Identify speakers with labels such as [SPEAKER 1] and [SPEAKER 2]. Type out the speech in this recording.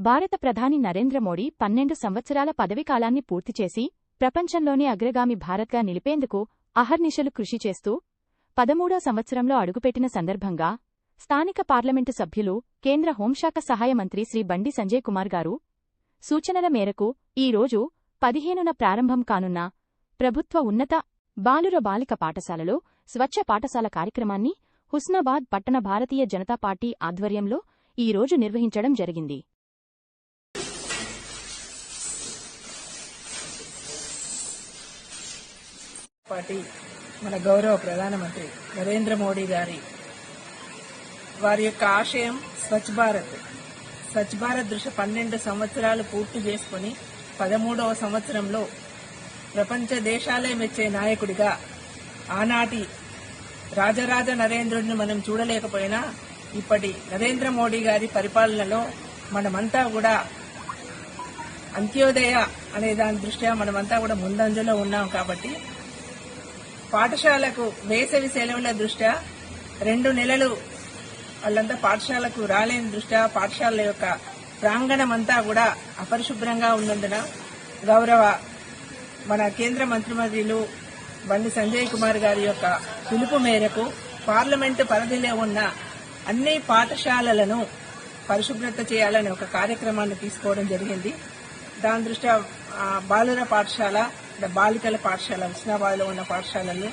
[SPEAKER 1] భారత ప్రధాని నరేంద్ర మోడీ 12 సంవత్సరాల పదవీకాలాన్ని పూర్తి చేసి ప్రపంచంలోనే అగ్రగామి భారత్గా నిలిపేందుకు అహర్నిశలు కృషి చేస్తూ 13వ సంవత్సరంలో అడుగుపెట్టిన సందర్భంగా స్థానిక పార్లమెంటు సభ్యులు కేంద్ర హోంశాఖ సహాయ మంత్రి శ్రీ బండి సంజయ్ కుమార్ గారు సూచనల మేరకు ఈ రోజు 15న ప్రారంభం కానున్న ప్రభుత్వ ఉన్నత బాలుర బాలిక పాఠశాలలో స్వచ్ఛ పాఠశాల కార్యక్రమాన్ని హుస్నాబాద్ పట్టణ భారతీయ జనతా పార్టీ ఆధ్వర్యంలో ఈ రోజు నిర్వహించడం జరిగింది.
[SPEAKER 2] పార్టీ మన గౌరవ ప్రధానమంత్రి నరేంద్ర మోడీ వారి యొక్క ఆశయం స్వచ్ఛ భారత్ దృష్టి 12 సంవత్సరాలు పూర్తి చేసుకుని 13వ సంవత్సరంలో ప్రపంచ దేశాలే మెచ్చే నాయకుడిగా ఆనాటి రాజరాజ నరేంద్రుడిని మనం చూడలేకపోయినా ఇప్పటి నరేంద్ర మోడీ గారి పరిపాలనలో మనమంతా కూడా అంత్యోదయ అనే దాని దృష్ట్యా మనమంతా కూడా ముందంజలో ఉన్నాం. కాబట్టి పాఠశాలకు వేసవి సెలవుల దృష్ట్యా 2 నెలలు వాళ్ళంతా పాఠశాలకు రాలేని దృష్ట్యా పాఠశాలల యొక్క ప్రాంగణమంతా కూడా అపరిశుభ్రంగా ఉన్నందున గౌరవ మన కేంద్ర మంత్రివర్యులు బండి సంజయ్ కుమార్ గారి యొక్క పిలుపు మేరకు పార్లమెంటు పరిధిలో ఉన్న అన్ని పాఠశాలలను పరిశుభ్రత చేయాలనే ఒక కార్యక్రమాన్ని తీసుకోవడం జరిగింది. దాని దృష్ట్యా బాలుర పాఠశాల, బాలికల పాఠశాల హుస్నాబాద్లో ఉన్న పాఠశాలలు